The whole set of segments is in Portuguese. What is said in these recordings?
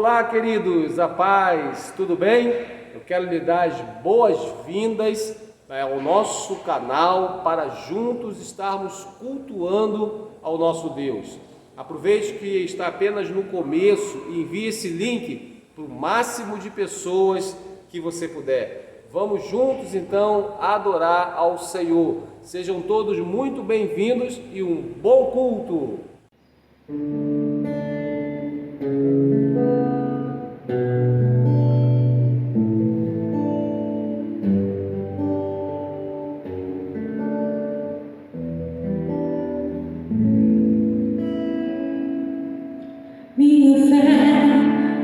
Olá, queridos, a paz, tudo bem? Eu quero lhe dar as boas-vindas ao nosso canal para juntos estarmos cultuando ao nosso Deus. Aproveite que está apenas no começo e envie esse link para o máximo de pessoas que você puder. Vamos juntos então adorar ao Senhor. Sejam todos muito bem-vindos e um bom culto. Minha fé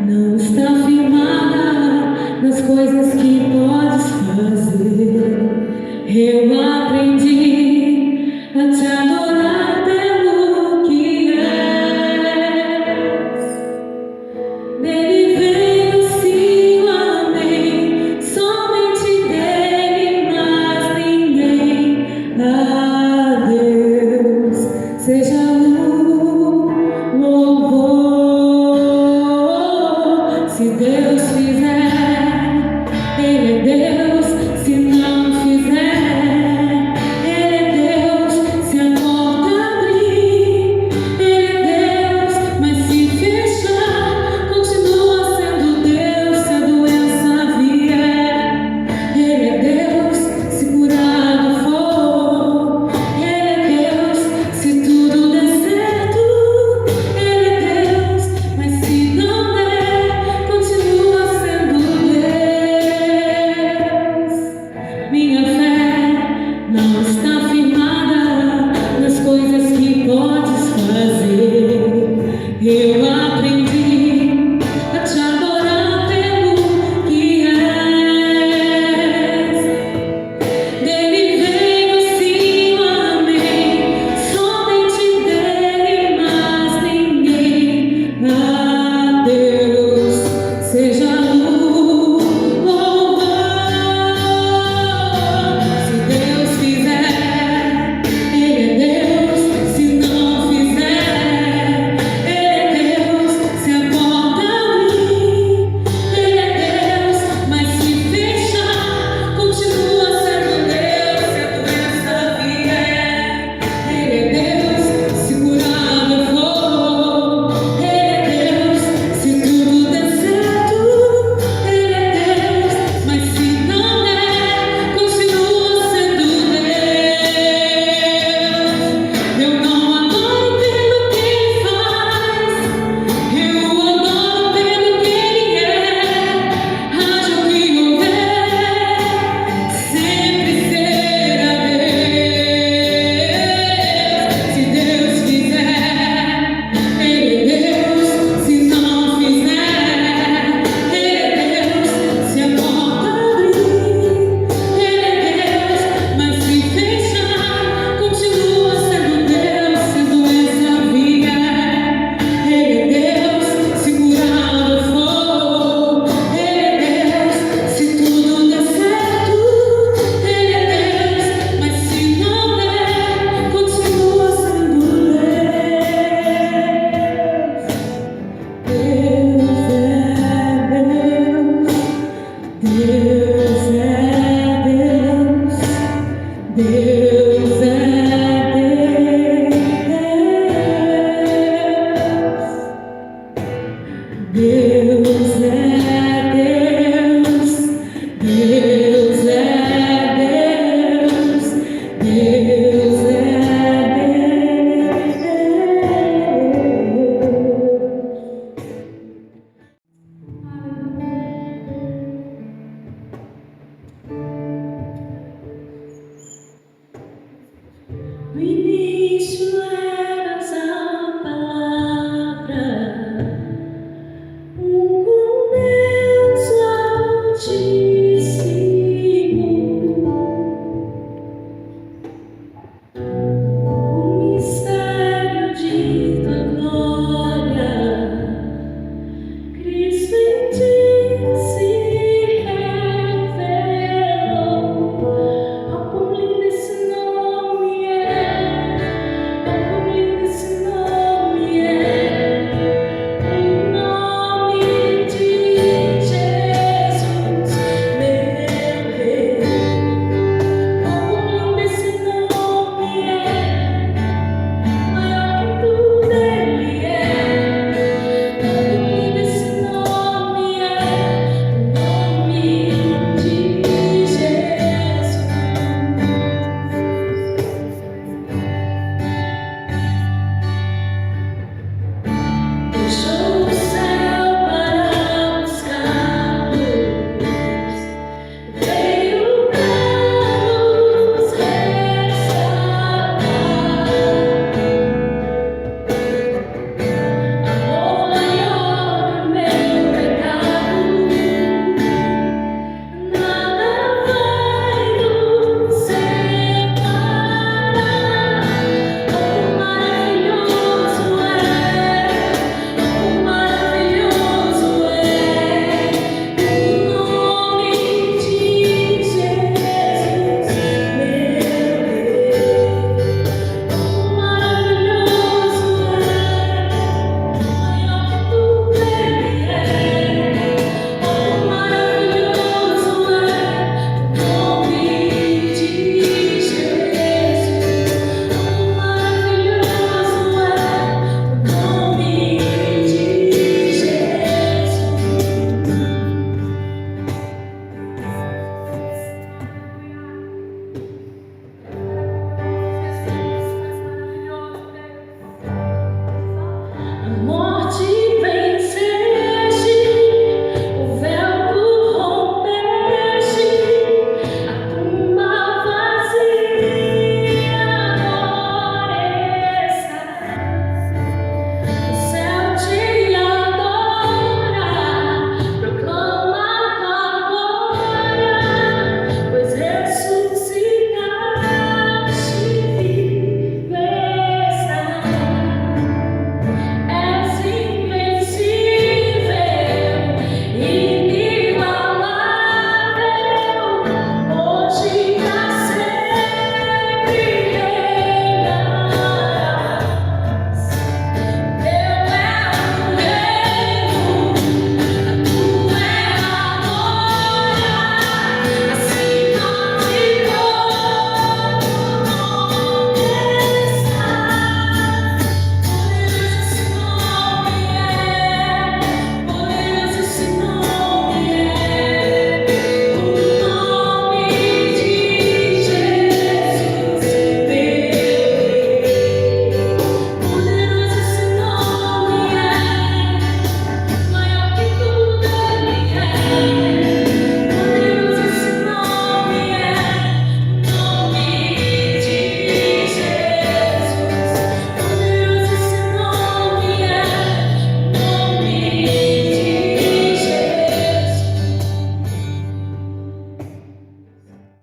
não está firmada nas coisas que podes fazer. Eu aprendi a te adorar pelo que és. Dele vem o sim, o amém, somente dele, mas ninguém. A Deus seja se Deus fizer, Ele é Deus. Se não fizer,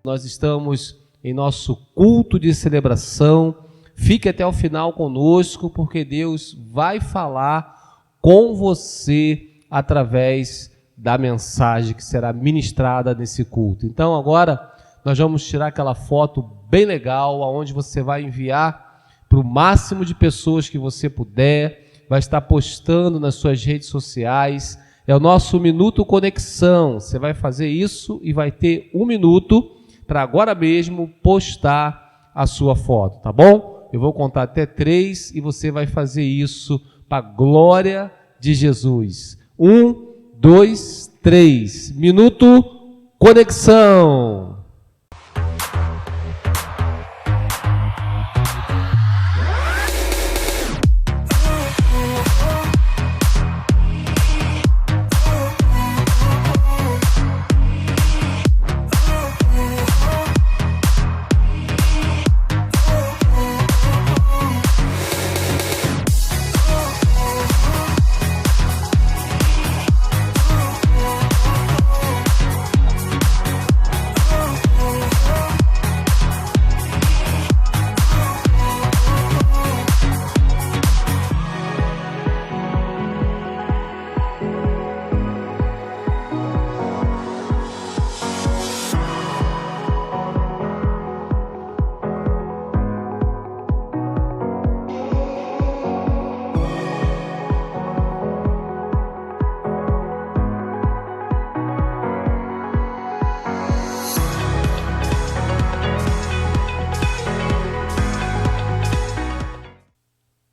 Nós estamos em nosso culto de celebração. Fique até o final conosco, porque Deus vai falar com você através da mensagem que será ministrada nesse culto. Então agora nós vamos tirar aquela foto bem legal, onde você vai enviar para o máximo de pessoas que você puder, vai estar postando nas suas redes sociais. É o nosso Minuto Conexão. Você vai fazer isso e vai ter 1 minuto para agora mesmo postar a sua foto, tá bom? Eu vou contar até 3 e você vai fazer isso para a glória de Jesus. 1, 2, 3. Minuto Conexão.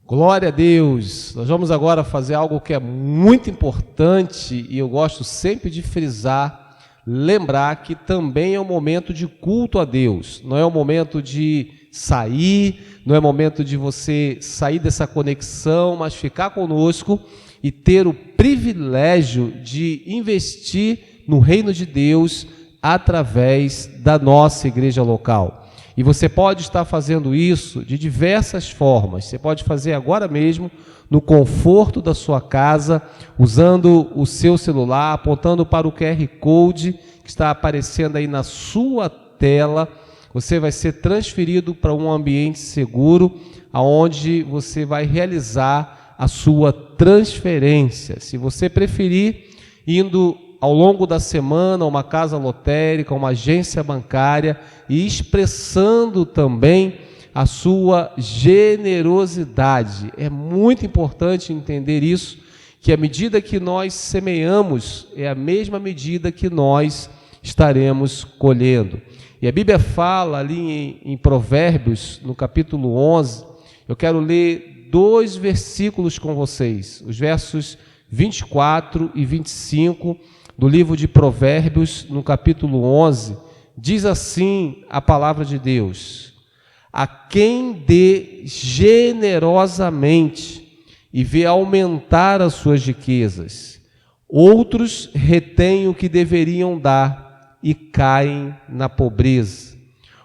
Glória a Deus! Nós vamos agora fazer algo que é muito importante e eu gosto sempre de frisar, lembrar que também é um momento de culto a Deus. Não é um momento de sair, não é momento de você sair dessa conexão, mas ficar conosco e ter o privilégio de investir no reino de Deus através da nossa igreja local. E você pode estar fazendo isso de diversas formas. Você pode fazer agora mesmo, no conforto da sua casa, usando o seu celular, apontando para o QR Code que está aparecendo aí na sua tela. Você vai ser transferido para um ambiente seguro, onde você vai realizar a sua transferência. Se você preferir, indo ao longo da semana, uma casa lotérica, uma agência bancária, e expressando também a sua generosidade. É muito importante entender isso, que a medida que nós semeamos é a mesma medida que nós estaremos colhendo. E a Bíblia fala ali em Provérbios, no capítulo 11, eu quero ler 2 versículos com vocês, os versos 24 e 25, do livro de Provérbios, no capítulo 11, diz assim a palavra de Deus: a quem dê generosamente e vê aumentar as suas riquezas, outros retêm o que deveriam dar e caem na pobreza.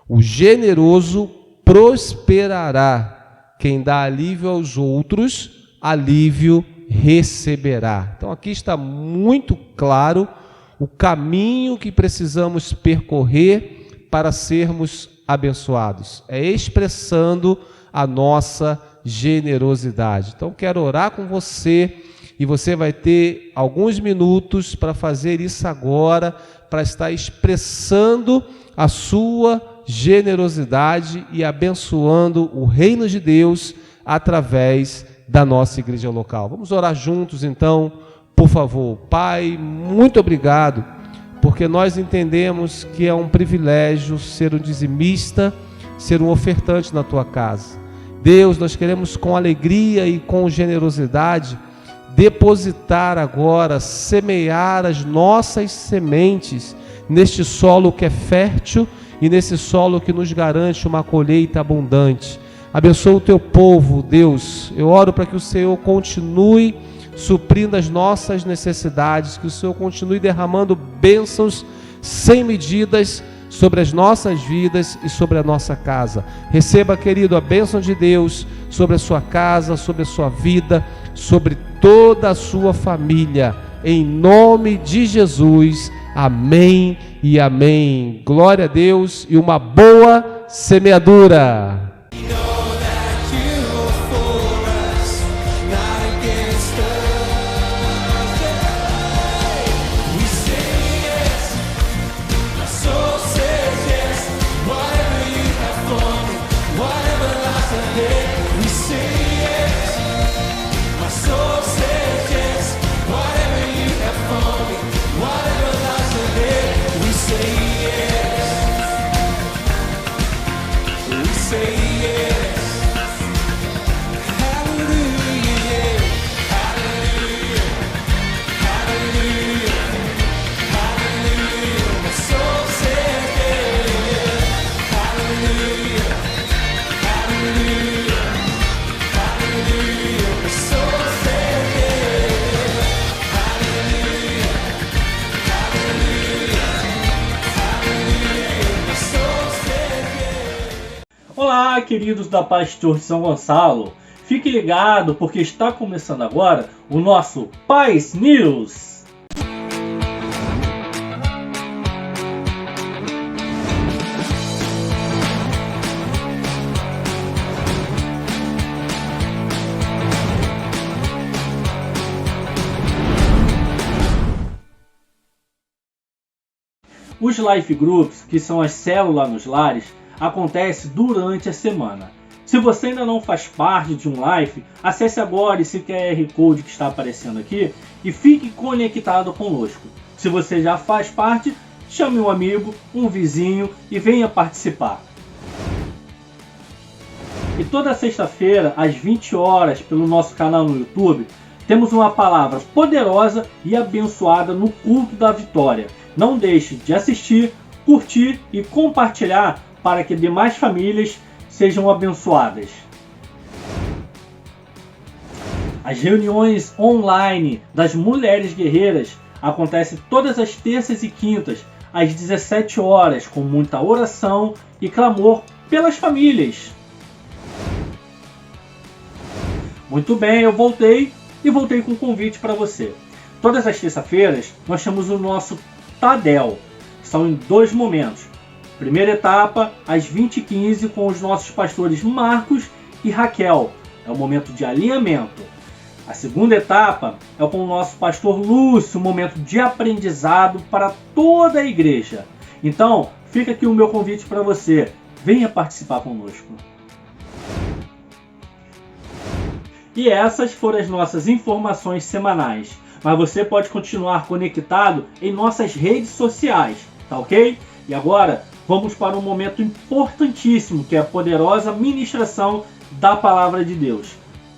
O generoso prosperará, quem dá alívio aos outros, alívio receberá. Então aqui está muito claro o caminho que precisamos percorrer para sermos abençoados. É expressando a nossa generosidade. Então quero orar com você e você vai ter alguns minutos para fazer isso agora, para estar expressando a sua generosidade e abençoando o reino de Deus através da nossa igreja local. Vamos orar juntos então, por favor. Pai, muito obrigado, porque nós entendemos que é um privilégio ser um dizimista, ser um ofertante na tua casa. Deus, nós queremos com alegria e com generosidade depositar agora, semear as nossas sementes neste solo que é fértil e nesse solo que nos garante uma colheita abundante. Abençoa o teu povo, Deus. Eu oro para que o Senhor continue suprindo as nossas necessidades, que o Senhor continue derramando bênçãos sem medidas sobre as nossas vidas e sobre a nossa casa. Receba, querido, a bênção de Deus sobre a sua casa, sobre a sua vida, sobre toda a sua família. Em nome de Jesus. Amém e amém. Glória a Deus e uma boa semeadura. Olá, queridos da Pastor de São Gonçalo. Fique ligado porque está começando agora o nosso Paz News. Os Life Groups, que são as células nos lares, acontece durante a semana. Se você ainda não faz parte de um Life, acesse agora esse QR Code que está aparecendo aqui e fique conectado conosco. Se você já faz parte, chame um amigo, um vizinho e venha participar. E toda sexta-feira, às 20 horas, pelo nosso canal no YouTube, temos uma palavra poderosa e abençoada no culto da vitória. Não deixe de assistir, curtir e compartilhar para que demais famílias sejam abençoadas. As reuniões online das Mulheres Guerreiras acontecem todas as terças e quintas, às 17 horas, com muita oração e clamor pelas famílias. Muito bem, eu voltei com um convite para você. Todas as terças-feiras nós temos o nosso Tadel, que são em 2 momentos. Primeira etapa, às 20h15, com os nossos pastores Marcos e Raquel. É o momento de alinhamento. A segunda etapa é com o nosso pastor Lúcio, um momento de aprendizado para toda a igreja. Então, fica aqui o meu convite para você. Venha participar conosco. E essas foram as nossas informações semanais. Mas você pode continuar conectado em nossas redes sociais, tá ok? E agora, vamos para um momento importantíssimo, que é a poderosa ministração da Palavra de Deus.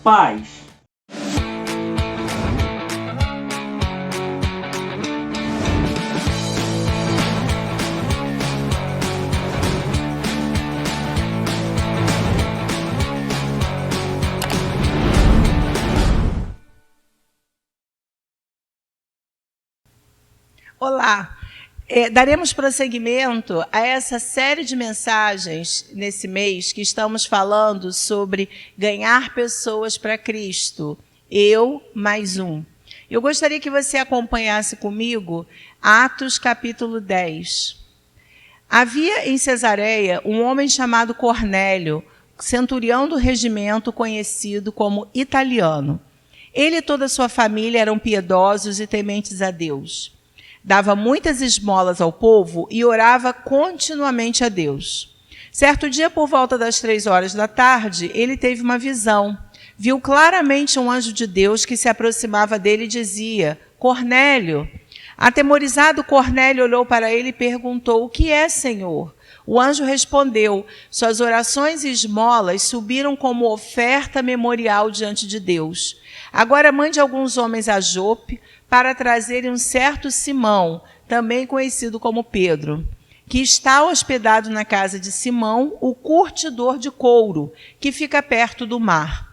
Paz! Olá! Daremos prosseguimento a essa série de mensagens nesse mês que estamos falando sobre ganhar pessoas para Cristo. Eu mais um. Eu gostaria que você acompanhasse comigo Atos capítulo 10. Havia em Cesareia um homem chamado Cornélio, centurião do regimento conhecido como Italiano. Ele e toda a sua família eram piedosos e tementes a Deus. Dava muitas esmolas ao povo e orava continuamente a Deus. Certo dia, por volta das 3 da tarde, ele teve uma visão. Viu claramente um anjo de Deus que se aproximava dele e dizia: Cornélio. Atemorizado, Cornélio olhou para ele e perguntou: O que é, Senhor? O anjo respondeu: Suas orações e esmolas subiram como oferta memorial diante de Deus. Agora mande alguns homens a Jope para trazerem um certo Simão, também conhecido como Pedro, que está hospedado na casa de Simão, o curtidor de couro, que fica perto do mar.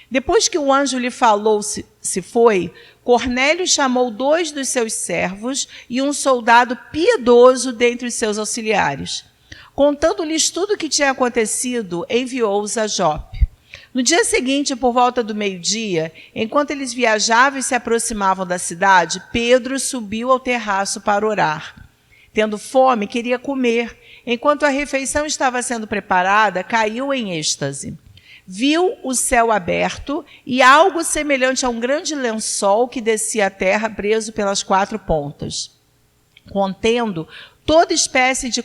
Depois que o anjo lhe falou se foi, Cornélio chamou 2 dos seus servos e um soldado piedoso dentre os seus auxiliares. Contando-lhes tudo o que tinha acontecido, enviou-os a Jope. No dia seguinte, por volta do meio-dia, enquanto eles viajavam e se aproximavam da cidade, Pedro subiu ao terraço para orar. Tendo fome, queria comer. Enquanto a refeição estava sendo preparada, caiu em êxtase. Viu o céu aberto e algo semelhante a um grande lençol que descia à terra preso pelas 4 pontas, contendo toda espécie de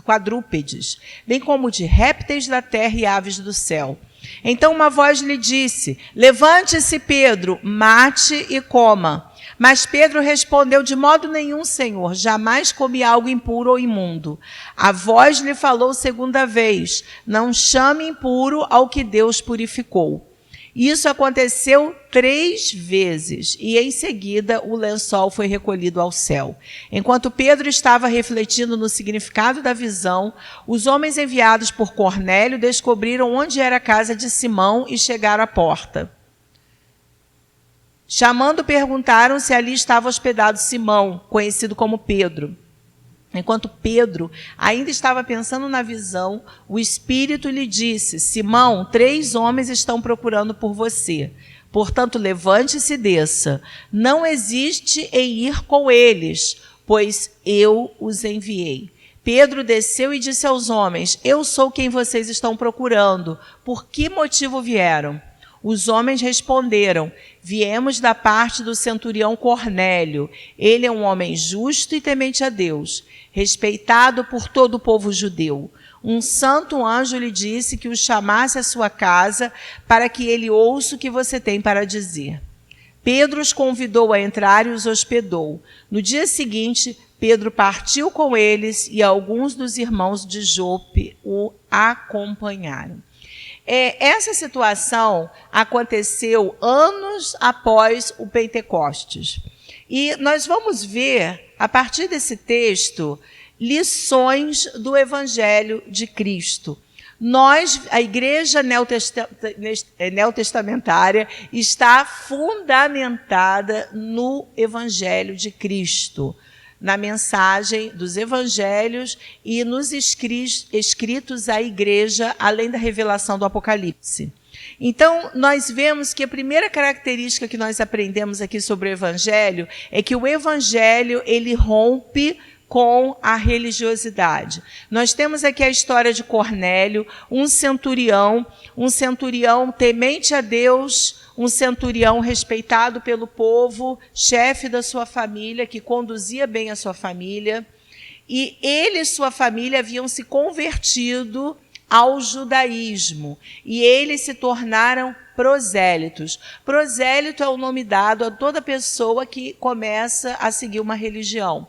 quadrúpedes, bem como de répteis da terra e aves do céu. Então uma voz lhe disse: levante-se, Pedro, mate e coma. Mas Pedro respondeu: de modo nenhum, Senhor, jamais comi algo impuro ou imundo. A voz lhe falou segunda vez: não chame impuro ao que Deus purificou. Isso aconteceu 3 vezes, e em seguida o lençol foi recolhido ao céu. Enquanto Pedro estava refletindo no significado da visão, os homens enviados por Cornélio descobriram onde era a casa de Simão e chegaram à porta. Chamando, perguntaram se ali estava hospedado Simão, conhecido como Pedro. Enquanto Pedro ainda estava pensando na visão, o Espírito lhe disse: Simão, 3 homens estão procurando por você. Portanto, levante-se e desça. Não hesite em ir com eles, pois eu os enviei. Pedro desceu e disse aos homens: eu sou quem vocês estão procurando. Por que motivo vieram? Os homens responderam: viemos da parte do centurião Cornélio. Ele é um homem justo e temente a Deus, respeitado por todo o povo judeu. Um santo anjo lhe disse que o chamasse à sua casa para que ele ouça o que você tem para dizer. Pedro os convidou a entrar e os hospedou. No dia seguinte, Pedro partiu com eles e alguns dos irmãos de Jope o acompanharam. Essa situação aconteceu anos após o Pentecostes. E nós vamos ver, a partir desse texto, lições do Evangelho de Cristo. A Igreja neotestamentária está fundamentada no Evangelho de Cristo, na mensagem dos evangelhos e nos escritos à igreja, além da revelação do Apocalipse. Então, nós vemos que a primeira característica que nós aprendemos aqui sobre o evangelho é que o evangelho, ele rompe com a religiosidade. Nós temos aqui a história de Cornélio, um centurião temente a Deus, um centurião respeitado pelo povo, chefe da sua família, que conduzia bem a sua família. E ele e sua família haviam se convertido ao judaísmo. E eles se tornaram prosélitos. Prosélito é o nome dado a toda pessoa que começa a seguir uma religião.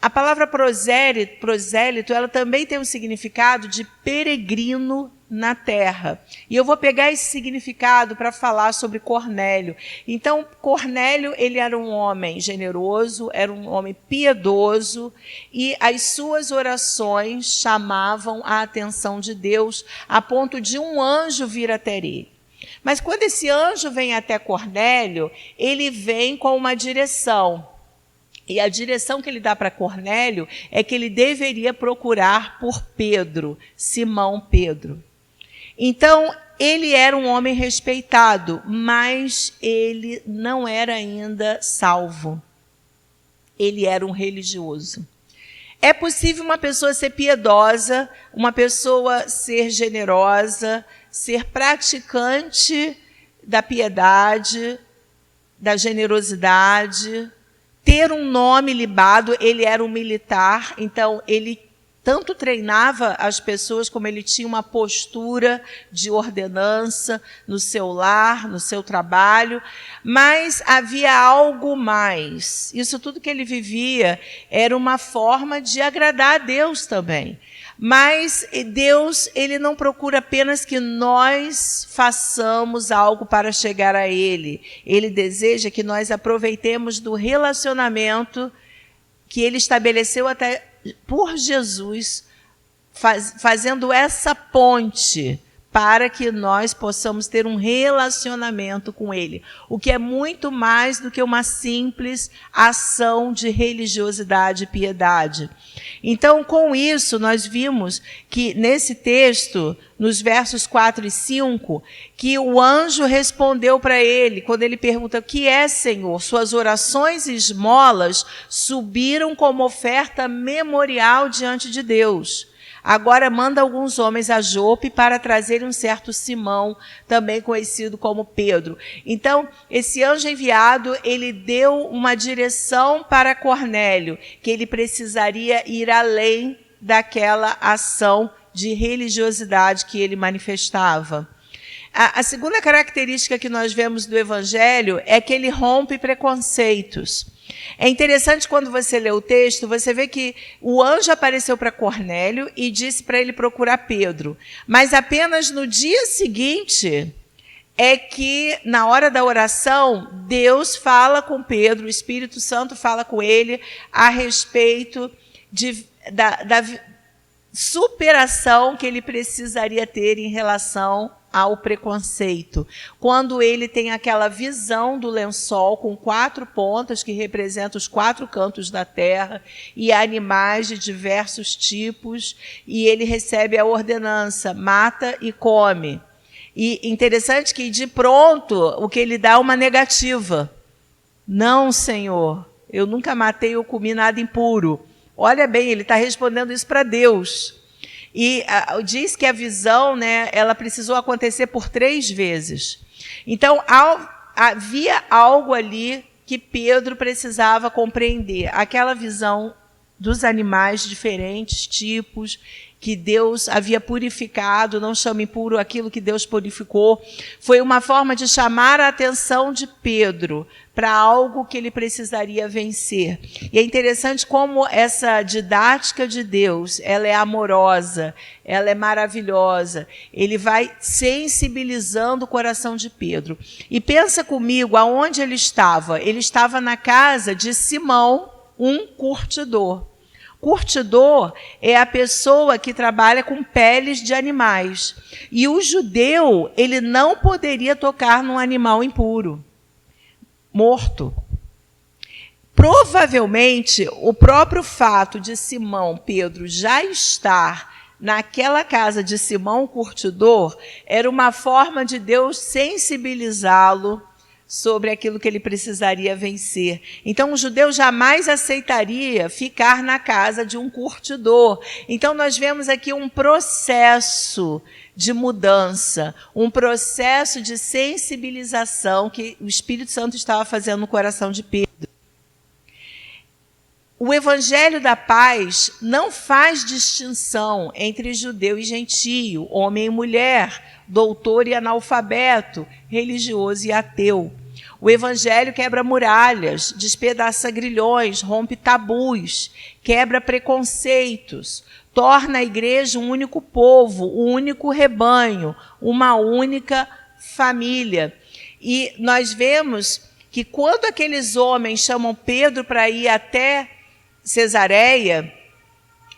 A palavra prosélito, ela também tem um significado de peregrino na terra. E eu vou pegar esse significado para falar sobre Cornélio. Então, Cornélio, ele era um homem generoso, era um homem piedoso, e as suas orações chamavam a atenção de Deus, a ponto de um anjo vir até ele. Mas quando esse anjo vem até Cornélio, ele vem com uma direção. E a direção que ele dá para Cornélio é que ele deveria procurar por Pedro, Simão Pedro. Então, ele era um homem respeitado, mas ele não era ainda salvo. Ele era um religioso. É possível uma pessoa ser piedosa, uma pessoa ser generosa, ser praticante da piedade, da generosidade, ter um nome libado. Ele era um militar, então ele tanto treinava as pessoas, como ele tinha uma postura de ordenança no seu lar, no seu trabalho, mas havia algo mais. Isso tudo que ele vivia era uma forma de agradar a Deus também. Mas Deus, ele não procura apenas que nós façamos algo para chegar a Ele. Ele deseja que nós aproveitemos do relacionamento que Ele estabeleceu até por Jesus, fazendo essa ponte para que nós possamos ter um relacionamento com Ele, o que é muito mais do que uma simples ação de religiosidade e piedade. Então, com isso, nós vimos que nesse texto, nos versos 4 e 5, que o anjo respondeu para ele, quando ele pergunta: o que é, Senhor? Suas orações e esmolas subiram como oferta memorial diante de Deus. Agora manda alguns homens a Jope para trazerem um certo Simão, também conhecido como Pedro. Então, esse anjo enviado, ele deu uma direção para Cornélio, que ele precisaria ir além daquela ação de religiosidade que ele manifestava. A segunda característica que nós vemos do Evangelho é que ele rompe preconceitos. É interessante quando você lê o texto, você vê que o anjo apareceu para Cornélio e disse para ele procurar Pedro. Mas apenas no dia seguinte é que, na hora da oração, Deus fala com Pedro, o Espírito Santo fala com ele a respeito da superação que ele precisaria ter em relação ao preconceito. Quando ele tem aquela visão do lençol com 4 pontas que representam os 4 cantos da terra e animais de diversos tipos, e ele recebe a ordenança: mata e come. E interessante que de pronto o que ele dá é uma negativa. Não, Senhor, eu nunca matei ou comi nada impuro. Olha bem, ele está respondendo isso para Deus. E diz que a visão, né, ela precisou acontecer por 3 vezes. Então, havia algo ali que Pedro precisava compreender. Aquela visão dos animais de diferentes tipos, que Deus havia purificado, não chame impuro aquilo que Deus purificou, foi uma forma de chamar a atenção de Pedro para algo que ele precisaria vencer. E é interessante como essa didática de Deus, ela é amorosa, ela é maravilhosa. Ele vai sensibilizando o coração de Pedro. E pensa comigo, aonde ele estava? Ele estava na casa de Simão, um curtidor. Curtidor é a pessoa que trabalha com peles de animais. E o judeu, ele não poderia tocar num animal impuro, morto. Provavelmente, o próprio fato de Simão Pedro já estar naquela casa de Simão Curtidor era uma forma de Deus sensibilizá-lo sobre aquilo que ele precisaria vencer. Então, o judeu jamais aceitaria ficar na casa de um curtidor. Então, nós vemos aqui um processo de mudança, um processo de sensibilização que o Espírito Santo estava fazendo no coração de Pedro. O Evangelho da Paz não faz distinção entre judeu e gentio, homem e mulher, doutor e analfabeto, religioso e ateu. O Evangelho quebra muralhas, despedaça grilhões, rompe tabus, quebra preconceitos, torna a igreja um único povo, um único rebanho, uma única família. E nós vemos que quando aqueles homens chamam Pedro para ir até Cesareia,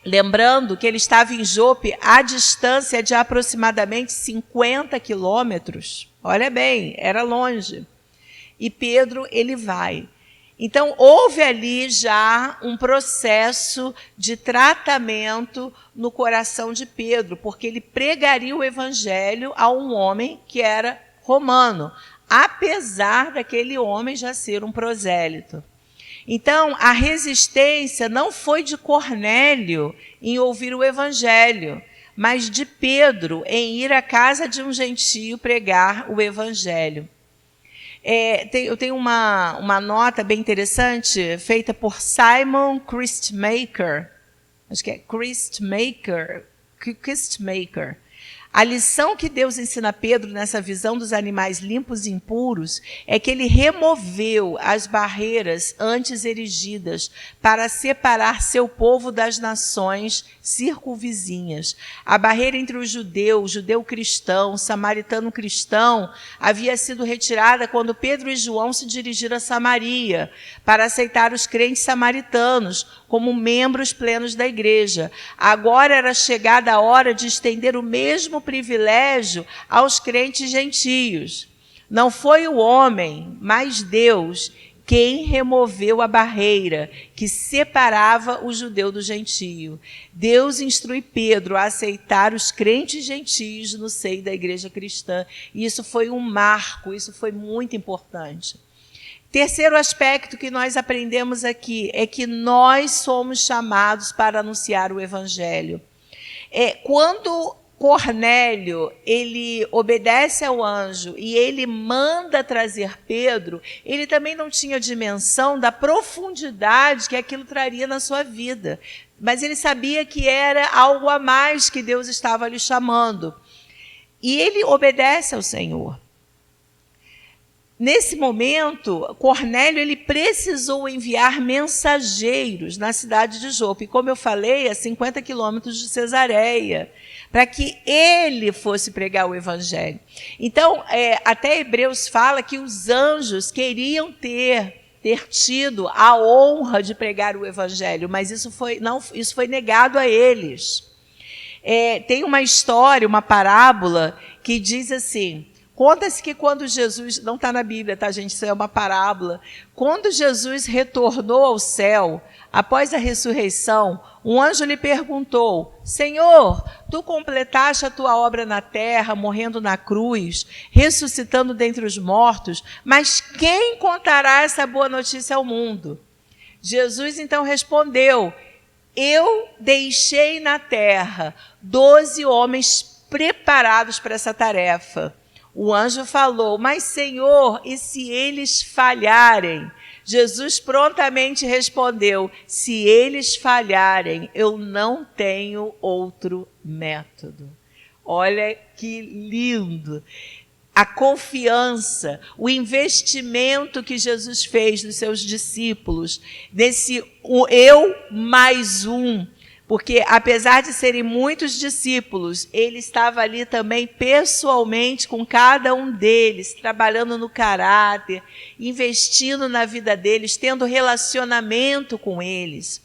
lembrando que ele estava em Jope à distância de aproximadamente 50 quilômetros. Olha bem, era longe. E Pedro, ele vai. Então, houve ali já um processo de tratamento no coração de Pedro, porque ele pregaria o evangelho a um homem que era romano, apesar daquele homem já ser um prosélito. Então, a resistência não foi de Cornélio em ouvir o evangelho, mas de Pedro em ir à casa de um gentio pregar o evangelho. Eu tenho uma nota bem interessante feita por Simon Christmaker. Acho que é Christmaker. A lição que Deus ensina a Pedro nessa visão dos animais limpos e impuros é que ele removeu as barreiras antes erigidas para separar seu povo das nações circunvizinhas. A barreira entre o judeu cristão, samaritano cristão, havia sido retirada quando Pedro e João se dirigiram a Samaria para aceitar os crentes samaritanos como membros plenos da igreja. Agora era chegada a hora de estender o mesmo privilégio aos crentes gentios. Não foi o homem, mas Deus, quem removeu a barreira que separava o judeu do gentio. Deus instrui Pedro a aceitar os crentes gentios no seio da igreja cristã. E isso foi um marco, isso foi muito importante. Terceiro aspecto que nós aprendemos aqui é que nós somos chamados para anunciar o evangelho. Quando Cornélio, ele obedece ao anjo e ele manda trazer Pedro, ele também não tinha dimensão da profundidade que aquilo traria na sua vida. Mas ele sabia que era algo a mais que Deus estava lhe chamando. E ele obedece ao Senhor. Nesse momento, Cornélio ele precisou enviar mensageiros na cidade de Jope, como eu falei, a 50 quilômetros de Cesareia, para que ele fosse pregar o evangelho. Então, até Hebreus fala que os anjos queriam ter tido a honra de pregar o evangelho, mas isso foi negado a eles. Tem uma história, uma parábola, que diz assim... Conta-se que quando Jesus, não está na Bíblia, tá, gente? Isso é uma parábola. Quando Jesus retornou ao céu, após a ressurreição, um anjo lhe perguntou: Senhor, tu completaste a tua obra na terra, morrendo na cruz, ressuscitando dentre os mortos, mas quem contará essa boa notícia ao mundo? Jesus então respondeu: eu deixei na terra 12 homens preparados para essa tarefa. O anjo falou: mas Senhor, e se eles falharem? Jesus prontamente respondeu: se eles falharem, eu não tenho outro método. Olha que lindo! A confiança, o investimento que Jesus fez nos seus discípulos, nesse eu mais um. Porque, apesar de serem muitos discípulos, ele estava ali também pessoalmente com cada um deles, trabalhando no caráter, investindo na vida deles, tendo relacionamento com eles.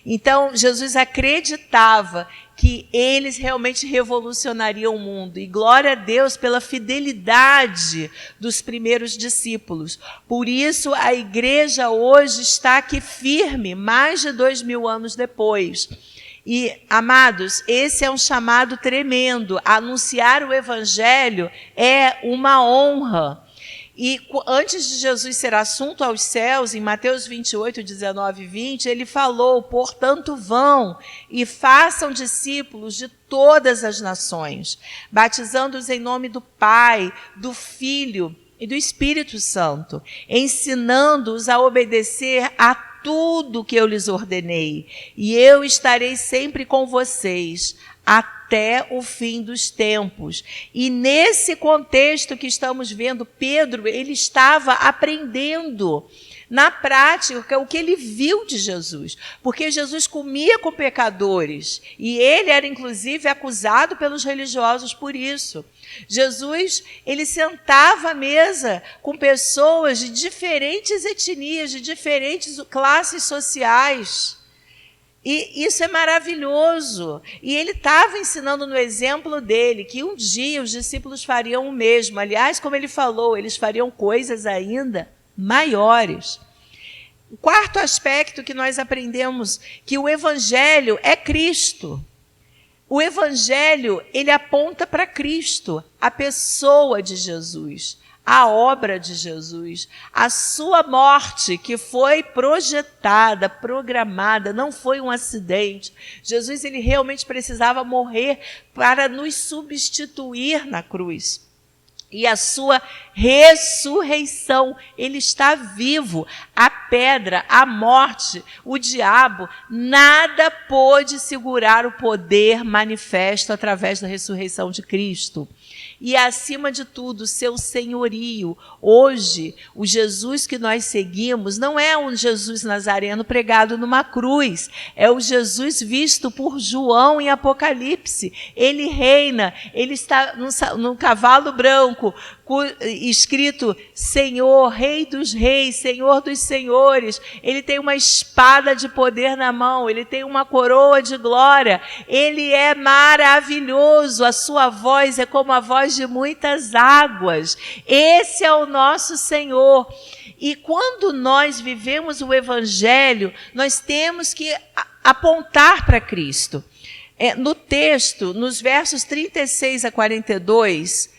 Então, Jesus acreditava que eles realmente revolucionariam o mundo. E glória a Deus pela fidelidade dos primeiros discípulos. Por isso, a igreja hoje está aqui firme, mais de 2000 anos depois. E, amados, esse é um chamado tremendo. Anunciar o evangelho é uma honra. E antes de Jesus ser assunto aos céus, em Mateus 28, 19 e 20, ele falou: portanto vão e façam discípulos de todas as nações, batizando-os em nome do Pai, do Filho e do Espírito Santo, ensinando-os a obedecer a tudo que eu lhes ordenei, e eu estarei sempre com vocês até o fim dos tempos. E nesse contexto que estamos vendo, Pedro, ele estava aprendendo na prática o que ele viu de Jesus, porque Jesus comia com pecadores, e ele era inclusive acusado pelos religiosos por isso. Jesus, ele sentava à mesa com pessoas de diferentes etnias, de diferentes classes sociais. E isso é maravilhoso. E ele estava ensinando no exemplo dele que um dia os discípulos fariam o mesmo. Aliás, como ele falou, eles fariam coisas ainda maiores. O quarto aspecto que nós aprendemos, que o evangelho é Cristo. O evangelho, ele aponta para Cristo, a pessoa de Jesus, a obra de Jesus, a sua morte que foi projetada, programada, não foi um acidente. Jesus, ele realmente precisava morrer para nos substituir na cruz. E a sua ressurreição, ele está vivo. A pedra, a morte, o diabo, nada pôde segurar o poder manifesto através da ressurreição de Cristo. e, acima de tudo, seu senhorio. Hoje, o Jesus que nós seguimos não é um Jesus nazareno pregado numa cruz, é o Jesus visto por João em Apocalipse. Ele reina, ele está num cavalo branco, escrito Senhor, Rei dos Reis, Senhor dos Senhores. Ele tem uma espada de poder na mão, ele tem uma coroa de glória, ele é maravilhoso, a sua voz é como a voz de muitas águas. Esse é o nosso Senhor. E quando nós vivemos o Evangelho, nós temos que apontar para Cristo. No texto, nos versos 36 a 42,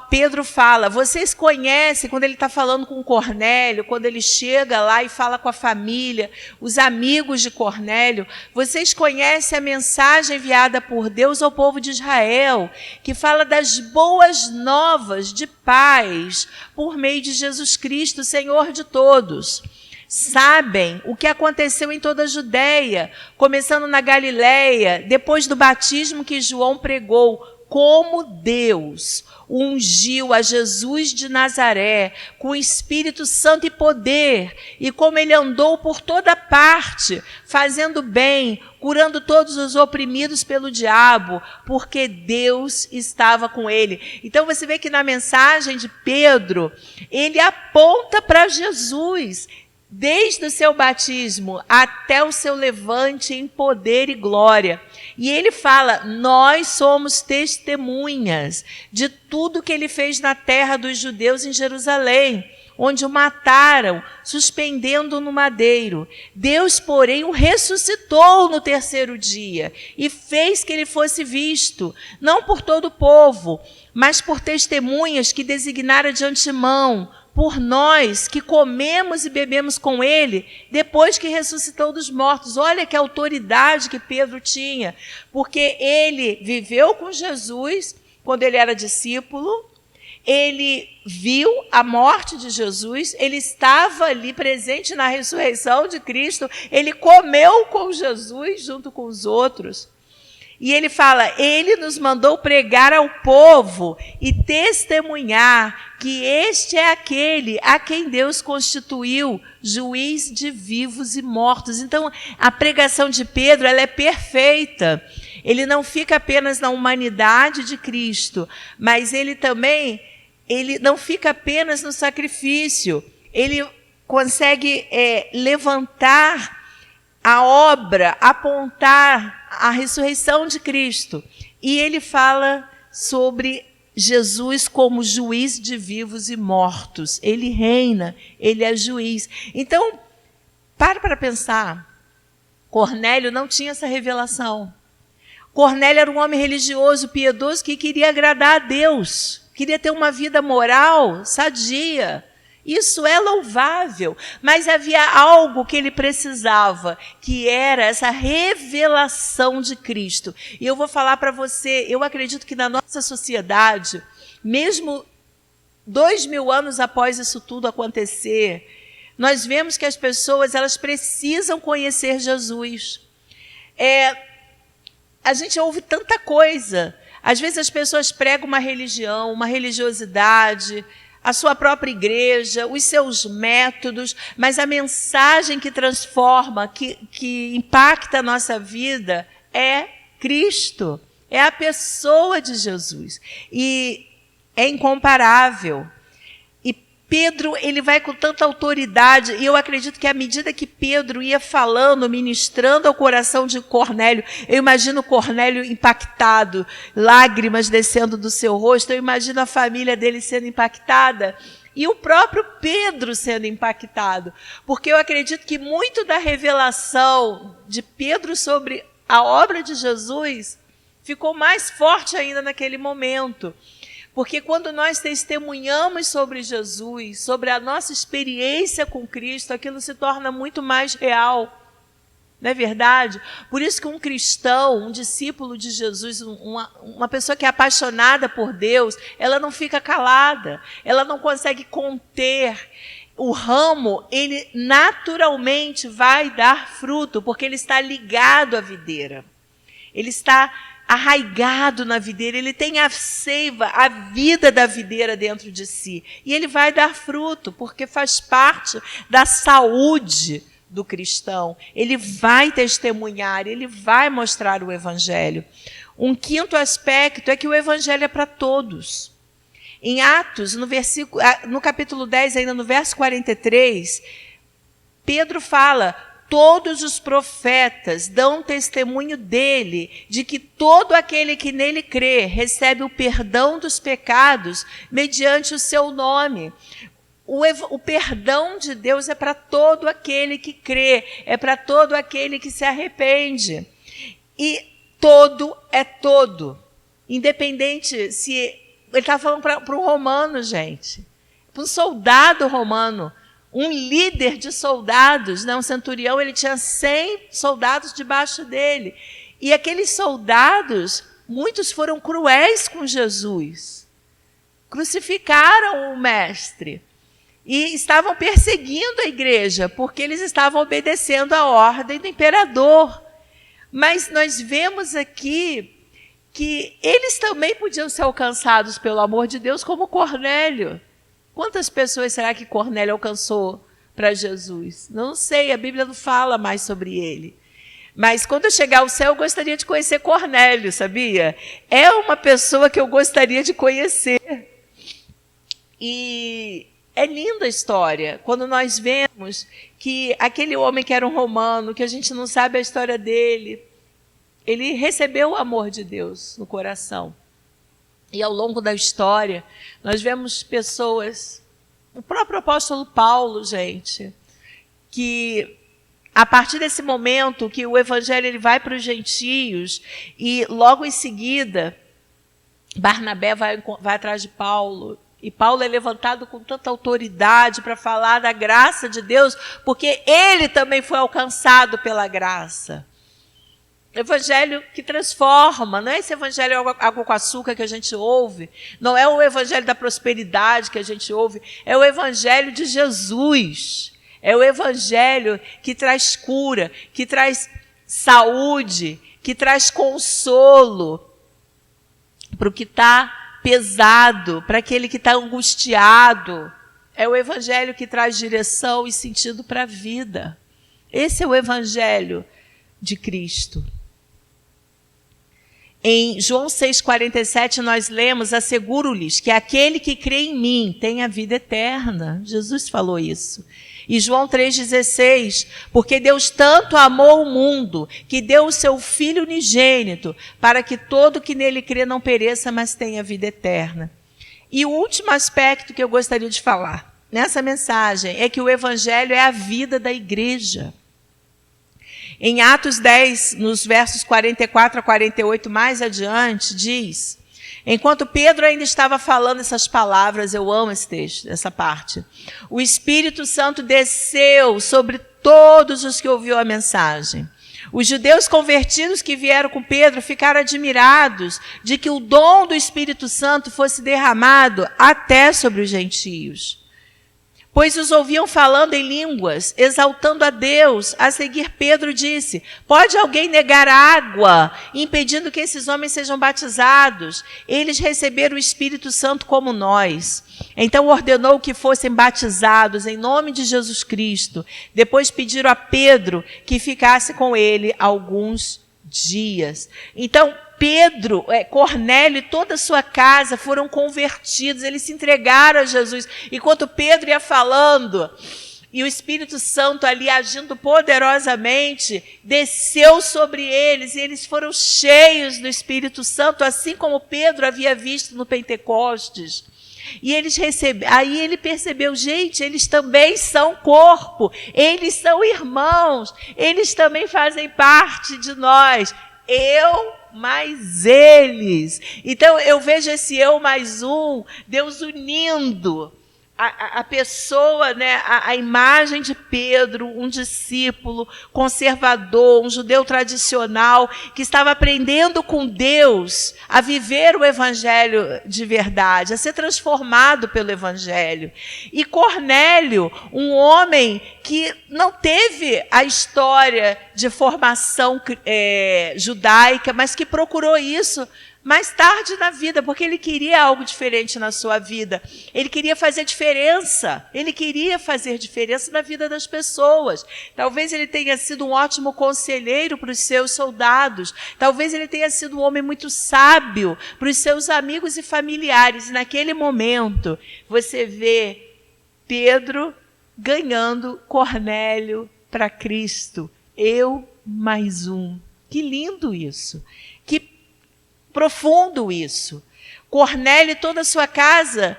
Pedro fala, vocês conhecem, quando ele está falando com Cornélio, quando ele chega lá e fala com a família, os amigos de Cornélio, vocês conhecem a mensagem enviada por Deus ao povo de Israel, que fala das boas novas de paz por meio de Jesus Cristo, Senhor de todos. Sabem o que aconteceu em toda a Judéia, começando na Galileia, depois do batismo que João pregou, como Deus ungiu a Jesus de Nazaré com o Espírito Santo e poder, e como ele andou por toda parte, fazendo bem, curando todos os oprimidos pelo diabo, porque Deus estava com ele. Então você vê que na mensagem de Pedro, ele aponta para Jesus, desde o seu batismo até o seu levante em poder e glória. E ele fala, nós somos testemunhas de tudo que ele fez na terra dos judeus em Jerusalém, onde o mataram, suspendendo-o no madeiro. Deus, porém, o ressuscitou no terceiro dia e fez que ele fosse visto, não por todo o povo, mas por testemunhas que designara de antemão, por nós que comemos e bebemos com ele, depois que ressuscitou dos mortos. Olha que autoridade que Pedro tinha, porque ele viveu com Jesus quando ele era discípulo, ele viu a morte de Jesus, ele estava ali presente na ressurreição de Cristo, ele comeu com Jesus junto com os outros. E ele fala, ele nos mandou pregar ao povo e testemunhar que este é aquele a quem Deus constituiu juiz de vivos e mortos. Então, a pregação de Pedro, ela é perfeita. Ele não fica apenas na humanidade de Cristo, mas ele não fica apenas no sacrifício. Ele consegue levantar a obra, apontar a ressurreição de Cristo. E ele fala sobre Jesus como juiz de vivos e mortos. Ele reina, ele é juiz. Então, para pensar. Cornélio não tinha essa revelação. Cornélio era um homem religioso, piedoso, que queria agradar a Deus. Queria ter uma vida moral, sadia. Isso é louvável, mas havia algo que ele precisava, que era essa revelação de Cristo. E eu vou falar para você, eu acredito que na nossa sociedade, mesmo 2000 anos após isso tudo acontecer, nós vemos que as pessoas, elas precisam conhecer Jesus. A gente ouve tanta coisa. Às vezes as pessoas pregam uma religião, uma religiosidade, a sua própria igreja, os seus métodos, mas a mensagem que transforma, que impacta a nossa vida é Cristo, é a pessoa de Jesus. E é incomparável. E Pedro, ele vai com tanta autoridade, e eu acredito que à medida que Pedro ia falando, ministrando ao coração de Cornélio, eu imagino Cornélio impactado, lágrimas descendo do seu rosto, eu imagino a família dele sendo impactada, e o próprio Pedro sendo impactado, porque eu acredito que muito da revelação de Pedro sobre a obra de Jesus ficou mais forte ainda naquele momento. Porque quando nós testemunhamos sobre Jesus, sobre a nossa experiência com Cristo, aquilo se torna muito mais real. Não é verdade? Por isso que um cristão, um discípulo de Jesus, uma pessoa que é apaixonada por Deus, ela não fica calada, ela não consegue conter. O ramo, ele naturalmente vai dar fruto, porque ele está ligado à videira. Ele está arraigado na videira, ele tem a seiva, a vida da videira dentro de si. E ele vai dar fruto, porque faz parte da saúde do cristão. Ele vai testemunhar, ele vai mostrar o evangelho. Um quinto aspecto é que o evangelho é para todos. Em Atos, no capítulo 10, ainda no verso 43, Pedro fala: todos os profetas dão testemunho dele, de que todo aquele que nele crê recebe o perdão dos pecados mediante o seu nome. O perdão de Deus é para todo aquele que crê, é para todo aquele que se arrepende. E todo é todo. Independente se... Ele está falando para um romano, gente. Para um soldado romano. Um líder de soldados, né? Um centurião, ele tinha 100 soldados debaixo dele. E aqueles soldados, muitos foram cruéis com Jesus. Crucificaram o mestre. E estavam perseguindo a igreja, porque eles estavam obedecendo a ordem do imperador. Mas nós vemos aqui que eles também podiam ser alcançados pelo amor de Deus, como Cornélio. Quantas pessoas será que Cornélio alcançou para Jesus? Não sei, a Bíblia não fala mais sobre ele. Mas quando eu chegar ao céu, eu gostaria de conhecer Cornélio, sabia? É uma pessoa que eu gostaria de conhecer. E é linda a história, quando nós vemos que aquele homem que era um romano, que a gente não sabe a história dele, ele recebeu o amor de Deus no coração. E ao longo da história, nós vemos pessoas, o próprio apóstolo Paulo, gente, que a partir desse momento que o evangelho ele vai para os gentios, e logo em seguida, Barnabé vai atrás de Paulo, e Paulo é levantado com tanta autoridade para falar da graça de Deus, porque ele também foi alcançado pela graça. Evangelho que transforma, não é esse evangelho água com açúcar que a gente ouve, não é o evangelho da prosperidade que a gente ouve, é o evangelho de Jesus, é o evangelho que traz cura, que traz saúde, que traz consolo para o que está pesado, para aquele que está angustiado. É o evangelho que traz direção e sentido para a vida. Esse é o evangelho de Cristo. Em João 6,47 nós lemos: asseguro-lhes que aquele que crê em mim tem a vida eterna. Jesus falou isso. E João 3,16, porque Deus tanto amou o mundo, que deu o seu Filho unigênito, para que todo que nele crê não pereça, mas tenha vida eterna. E o último aspecto que eu gostaria de falar nessa mensagem é que o evangelho é a vida da igreja. Em Atos 10, nos versos 44 a 48, mais adiante, diz: enquanto Pedro ainda estava falando essas palavras, eu amo esse texto, essa parte, o Espírito Santo desceu sobre todos os que ouviram a mensagem. Os judeus convertidos que vieram com Pedro ficaram admirados de que o dom do Espírito Santo fosse derramado até sobre os gentios. Pois os ouviam falando em línguas, exaltando a Deus. A seguir, Pedro disse: pode alguém negar água, impedindo que esses homens sejam batizados? Eles receberam o Espírito Santo como nós. Então ordenou que fossem batizados em nome de Jesus Cristo. Depois pediram a Pedro que ficasse com ele alguns dias. Então, Pedro, Cornélio e toda a sua casa foram convertidos, eles se entregaram a Jesus. Enquanto Pedro ia falando, e o Espírito Santo ali agindo poderosamente, desceu sobre eles, e eles foram cheios do Espírito Santo, assim como Pedro havia visto no Pentecostes. E eles aí ele percebeu, gente, eles também são corpo, eles são irmãos, eles também fazem parte de nós. Eu mais eles. Então eu vejo esse eu mais um, Deus unindo a pessoa, né, a imagem de Pedro, um discípulo conservador, um judeu tradicional, que estava aprendendo com Deus a viver o evangelho de verdade, a ser transformado pelo evangelho. E Cornélio, um homem que não teve a história de formação judaica, mas que procurou isso mais tarde na vida, porque ele queria algo diferente na sua vida. Ele queria fazer diferença. Ele queria fazer diferença na vida das pessoas. Talvez ele tenha sido um ótimo conselheiro para os seus soldados. Talvez ele tenha sido um homem muito sábio para os seus amigos e familiares. E naquele momento, você vê Pedro ganhando Cornélio para Cristo. Eu mais um. Que lindo isso. Que profundo isso. Cornélio e toda a sua casa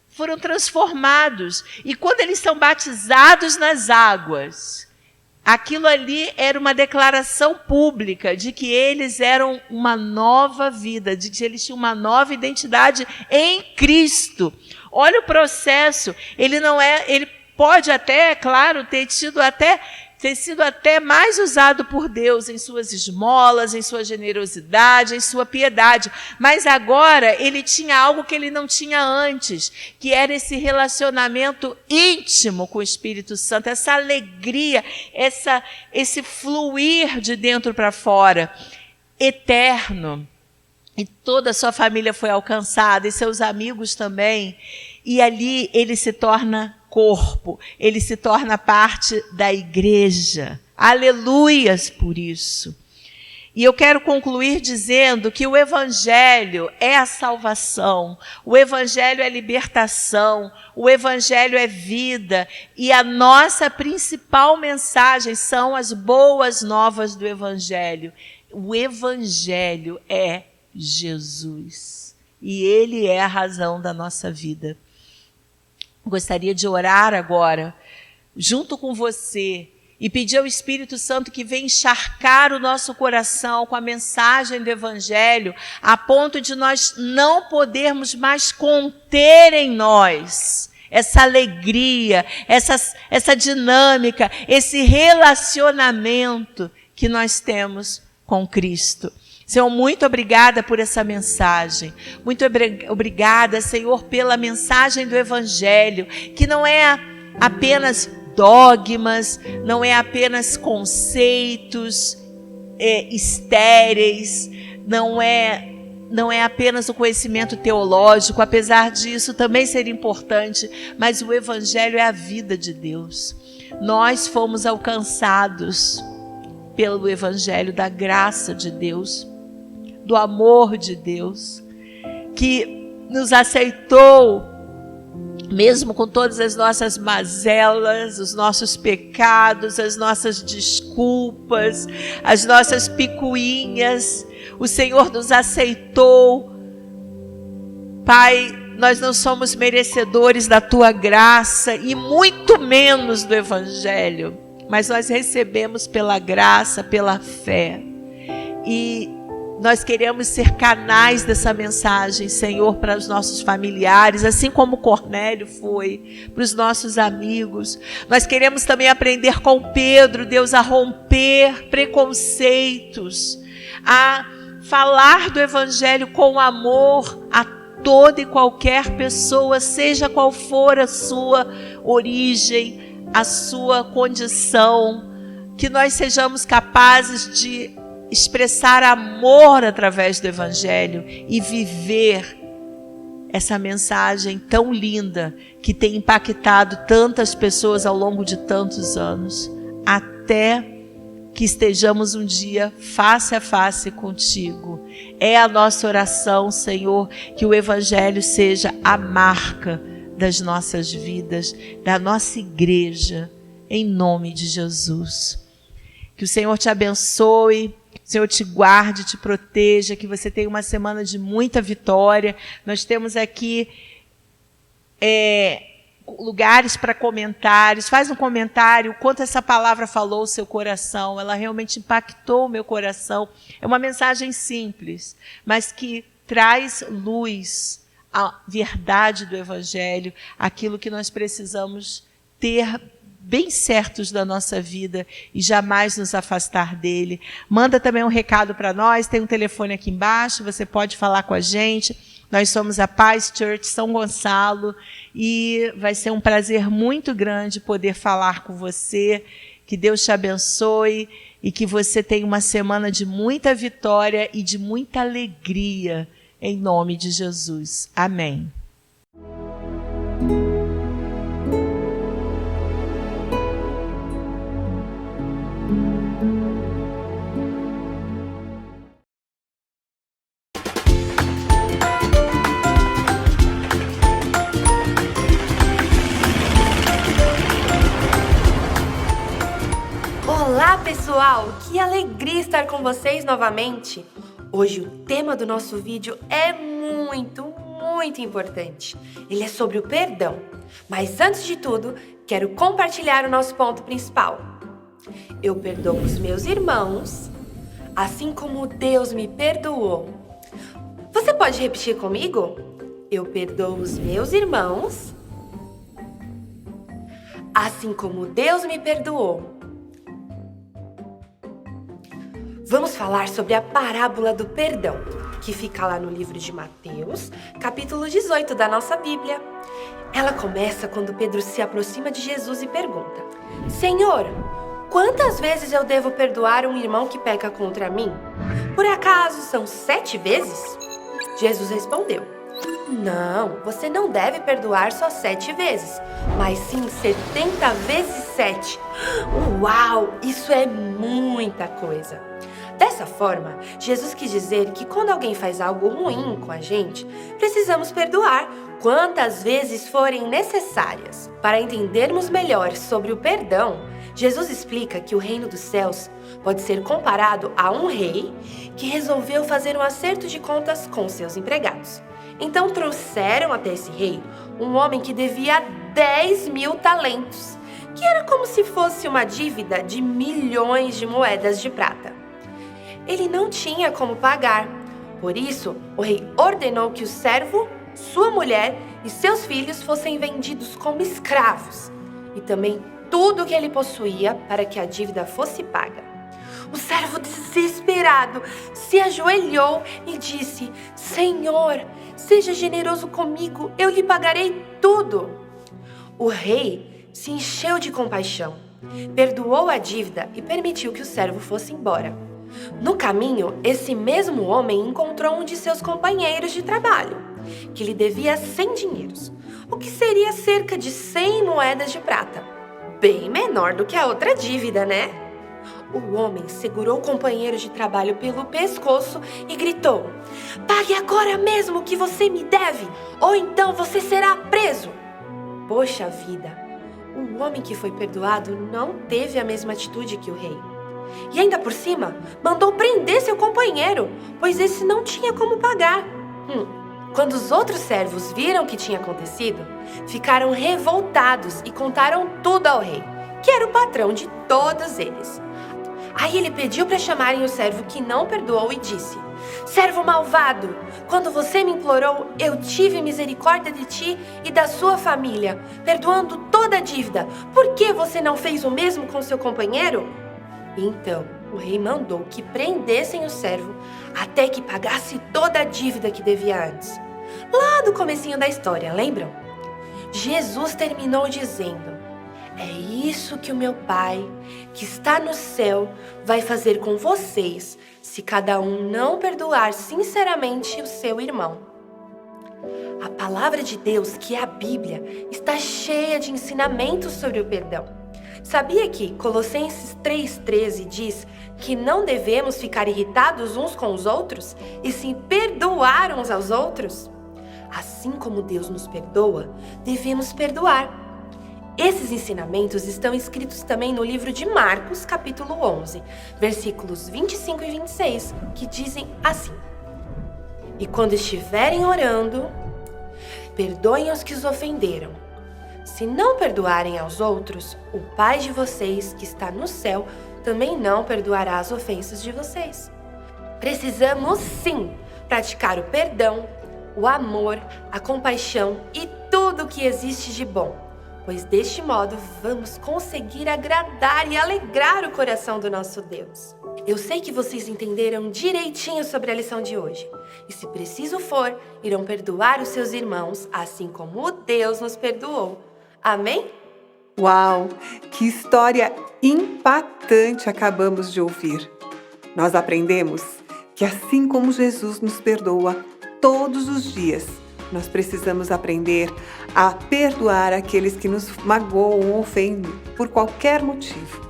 foram transformados. E quando eles são batizados nas águas, aquilo ali era uma declaração pública de que eles eram uma nova vida, de que eles tinham uma nova identidade em Cristo. Olha o processo. Ele pode até, é claro, ter sido até mais usado por Deus em suas esmolas, em sua generosidade, em sua piedade. Mas agora ele tinha algo que ele não tinha antes, que era esse relacionamento íntimo com o Espírito Santo, essa alegria, esse fluir de dentro para fora, eterno. E toda a sua família foi alcançada, e seus amigos também. E ali ele se torna corpo, ele se torna parte da igreja. Aleluias por isso. E eu quero concluir dizendo que o evangelho é a salvação, o evangelho é a libertação, o evangelho é vida, e a nossa principal mensagem são as boas novas do evangelho. O evangelho é Jesus, e ele é a razão da nossa vida. Gostaria de orar agora, junto com você, e pedir ao Espírito Santo que venha encharcar o nosso coração com a mensagem do Evangelho, a ponto de nós não podermos mais conter em nós essa alegria, essa dinâmica, esse relacionamento que nós temos com Cristo. Senhor, muito obrigada por essa mensagem. Muito obrigada, Senhor, pela mensagem do Evangelho, que não é apenas dogmas, não é apenas conceitos estéreis, não é apenas o conhecimento teológico, apesar disso também ser importante, mas o Evangelho é a vida de Deus. Nós fomos alcançados pelo Evangelho da graça de Deus, do amor de Deus, que nos aceitou, mesmo com todas as nossas mazelas, os nossos pecados, as nossas desculpas, as nossas picuinhas. O Senhor nos aceitou. Pai, nós não somos merecedores da Tua graça e muito menos do Evangelho, mas nós recebemos pela graça, pela fé. E nós queremos ser canais dessa mensagem, Senhor, para os nossos familiares, assim como Cornélio foi, para os nossos amigos. Nós queremos também aprender com Pedro, Deus, a romper preconceitos, a falar do Evangelho com amor a toda e qualquer pessoa, seja qual for a sua origem, a sua condição, que nós sejamos capazes de expressar amor através do Evangelho e viver essa mensagem tão linda que tem impactado tantas pessoas ao longo de tantos anos, até que estejamos um dia face a face contigo. É a nossa oração, Senhor, que o Evangelho seja a marca das nossas vidas, da nossa igreja, em nome de Jesus. Que o Senhor te abençoe, o Senhor te guarde, te proteja, que você tenha uma semana de muita vitória. Nós temos aqui lugares para comentários. Faz um comentário, quanto essa palavra falou o seu coração. Ela realmente impactou o meu coração. É uma mensagem simples, mas que traz luz a verdade do Evangelho, aquilo que nós precisamos ter bem certos da nossa vida e jamais nos afastar dele. Manda também um recado para nós, tem um telefone aqui embaixo, você pode falar com a gente. Nós somos a Paz Church São Gonçalo e vai ser um prazer muito grande poder falar com você. Que Deus te abençoe e que você tenha uma semana de muita vitória e de muita alegria, em nome de Jesus. Amém. Olá pessoal, que alegria estar com vocês novamente! Hoje o tema do nosso vídeo é muito importante. Ele é sobre o perdão. Mas antes de tudo, quero compartilhar o nosso ponto principal. Eu perdoo os meus irmãos, assim como Deus me perdoou. Você pode repetir comigo? Eu perdoo os meus irmãos, assim como Deus me perdoou. Vamos falar sobre a parábola do perdão, que fica lá no livro de Mateus, capítulo 18 da nossa Bíblia. Ela começa quando Pedro se aproxima de Jesus e pergunta: Senhor, quantas vezes eu devo perdoar um irmão que peca contra mim? Por acaso são 7 vezes? Jesus respondeu: Não, você não deve perdoar só 7 vezes, mas sim 70 vezes 7. Uau, isso é muita coisa! Dessa forma, Jesus quis dizer que quando alguém faz algo ruim com a gente, precisamos perdoar quantas vezes forem necessárias. Para entendermos melhor sobre o perdão, Jesus explica que o reino dos céus pode ser comparado a um rei que resolveu fazer um acerto de contas com seus empregados. Então trouxeram até esse rei um homem que devia 10.000 talentos, que era como se fosse uma dívida de milhões de moedas de prata. Ele não tinha como pagar. Por isso, o rei ordenou que o servo, sua mulher e seus filhos fossem vendidos como escravos, e também tudo o que ele possuía para que a dívida fosse paga. O servo, desesperado, se ajoelhou e disse: Senhor, seja generoso comigo, eu lhe pagarei tudo. O rei se encheu de compaixão, perdoou a dívida e permitiu que o servo fosse embora. No caminho, esse mesmo homem encontrou um de seus companheiros de trabalho, que lhe devia 100 dinheiros, o que seria cerca de 100 moedas de prata. Bem menor do que a outra dívida, né? O homem segurou o companheiro de trabalho pelo pescoço e gritou: Pague agora mesmo o que você me deve, ou então você será preso. Poxa vida, o homem que foi perdoado não teve a mesma atitude que o rei. E ainda por cima, mandou prender seu companheiro, pois esse não tinha como pagar. Quando os outros servos viram o que tinha acontecido, ficaram revoltados e contaram tudo ao rei, que era o patrão de todos eles. Aí ele pediu para chamarem o servo que não perdoou e disse: Servo malvado, quando você me implorou, eu tive misericórdia de ti e da sua família, perdoando toda a dívida. Por que você não fez o mesmo com seu companheiro? Então, o rei mandou que prendessem o servo até que pagasse toda a dívida que devia antes. Lá do comecinho da história, lembram? Jesus terminou dizendo: É isso que o meu Pai, que está no céu, vai fazer com vocês, se cada um não perdoar sinceramente o seu irmão. A palavra de Deus, que é a Bíblia, está cheia de ensinamentos sobre o perdão. Sabia que Colossenses 3,13 diz que não devemos ficar irritados uns com os outros, e sim perdoar uns aos outros? Assim como Deus nos perdoa, devemos perdoar. Esses ensinamentos estão escritos também no livro de Marcos, capítulo 11, versículos 25 e 26, que dizem assim: E quando estiverem orando, perdoem os que os ofenderam. Se não perdoarem aos outros, o Pai de vocês, que está no céu, também não perdoará as ofensas de vocês. Precisamos, sim, praticar o perdão, o amor, a compaixão e tudo o que existe de bom, pois deste modo vamos conseguir agradar e alegrar o coração do nosso Deus. Eu sei que vocês entenderam direitinho sobre a lição de hoje. E se preciso for, irão perdoar os seus irmãos, assim como o Deus nos perdoou. Amém? Uau! Que história impactante acabamos de ouvir. Nós aprendemos que assim como Jesus nos perdoa todos os dias, nós precisamos aprender a perdoar aqueles que nos magoam ou ofendem por qualquer motivo.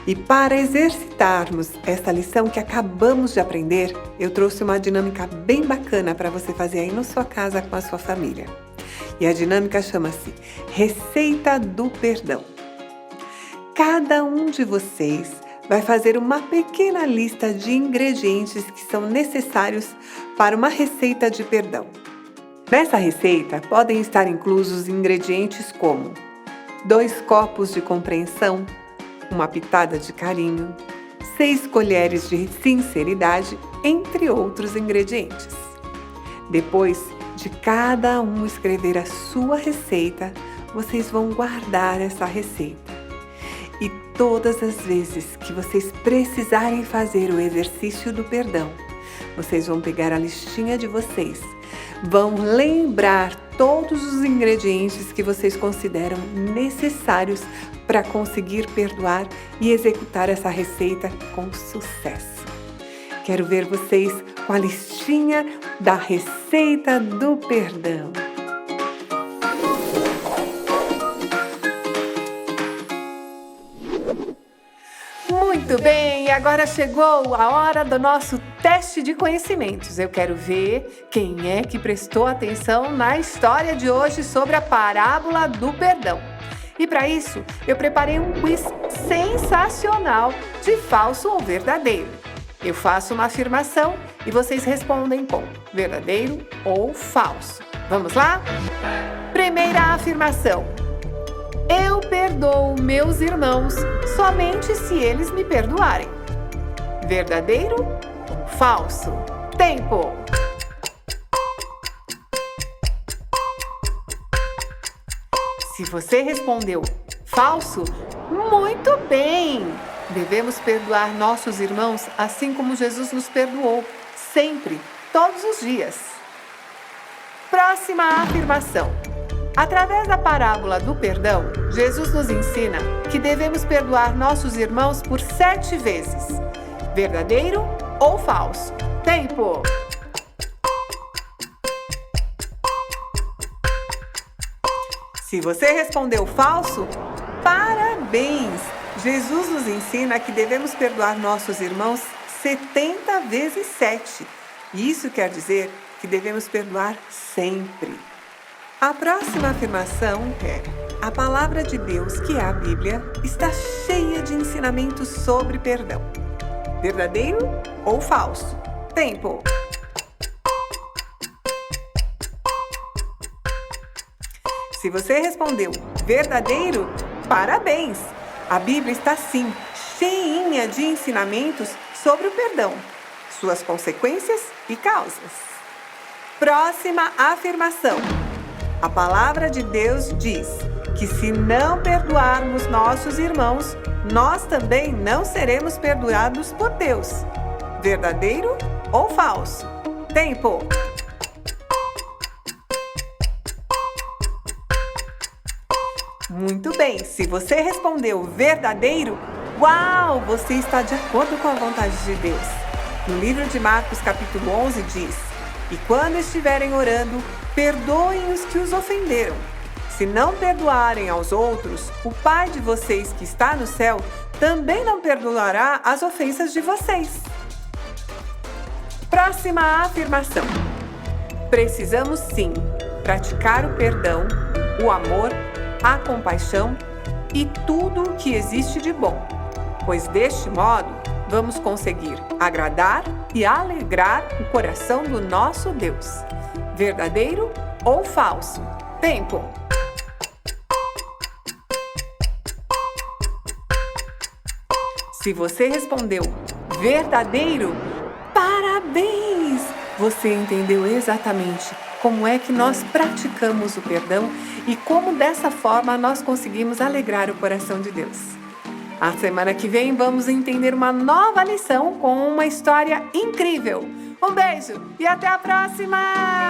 E para exercitarmos essa lição que acabamos de aprender, eu trouxe uma dinâmica bem bacana para você fazer aí na sua casa com a sua família. E a dinâmica chama-se Receita do Perdão. Cada um de vocês vai fazer uma pequena lista de ingredientes que são necessários para uma receita de perdão. Nessa receita podem estar inclusos ingredientes como 2 copos de compreensão, uma pitada de carinho, 6 colheres de sinceridade, entre outros ingredientes. Depois de cada um escrever a sua receita, vocês vão guardar essa receita. E todas as vezes que vocês precisarem fazer o exercício do perdão, vocês vão pegar a listinha de vocês, vão lembrar todos os ingredientes que vocês consideram necessários para conseguir perdoar e executar essa receita com sucesso. Quero ver vocês com a listinha da Receita do Perdão. Muito bem, agora chegou a hora do nosso teste de conhecimentos. Eu quero ver quem é que prestou atenção na história de hoje sobre a parábola do perdão. E para isso, eu preparei um quiz sensacional de falso ou verdadeiro. Eu faço uma afirmação e vocês respondem com verdadeiro ou falso. Vamos lá? Primeira afirmação. Eu perdoo meus irmãos somente se eles me perdoarem. Verdadeiro ou falso? Tempo! Se você respondeu falso, muito bem! Devemos perdoar nossos irmãos assim como Jesus nos perdoou, sempre, todos os dias. Próxima afirmação. Através da parábola do perdão, Jesus nos ensina que devemos perdoar nossos irmãos por 7 vezes. Verdadeiro ou falso? Tempo! Se você respondeu falso, parabéns! Jesus nos ensina que devemos perdoar nossos irmãos 70 vezes 7. Isso quer dizer que devemos perdoar sempre. A próxima afirmação é: a palavra de Deus, que é a Bíblia, está cheia de ensinamentos sobre perdão. Verdadeiro ou falso? Tempo! Se você respondeu verdadeiro, parabéns! A Bíblia está sim cheinha de ensinamentos sobre o perdão, suas consequências e causas. Próxima afirmação. A palavra de Deus diz que se não perdoarmos nossos irmãos, nós também não seremos perdoados por Deus. Verdadeiro ou falso? Tempo! Muito bem, se você respondeu verdadeiro, uau, você está de acordo com a vontade de Deus. No livro de Marcos, capítulo 11, diz: e quando estiverem orando, perdoem os que os ofenderam. Se não perdoarem aos outros, o Pai de vocês que está no céu também não perdoará as ofensas de vocês. Próxima afirmação. Precisamos sim praticar o perdão, o amor, a compaixão e tudo o que existe de bom, pois deste modo vamos conseguir agradar e alegrar o coração do nosso Deus. Verdadeiro ou falso? Tempo! Se você respondeu verdadeiro, parabéns! você entendeu exatamente como é que nós praticamos o perdão e como dessa forma nós conseguimos alegrar o coração de Deus. A semana que vem vamos entender uma nova lição com uma história incrível. Um beijo e até a próxima!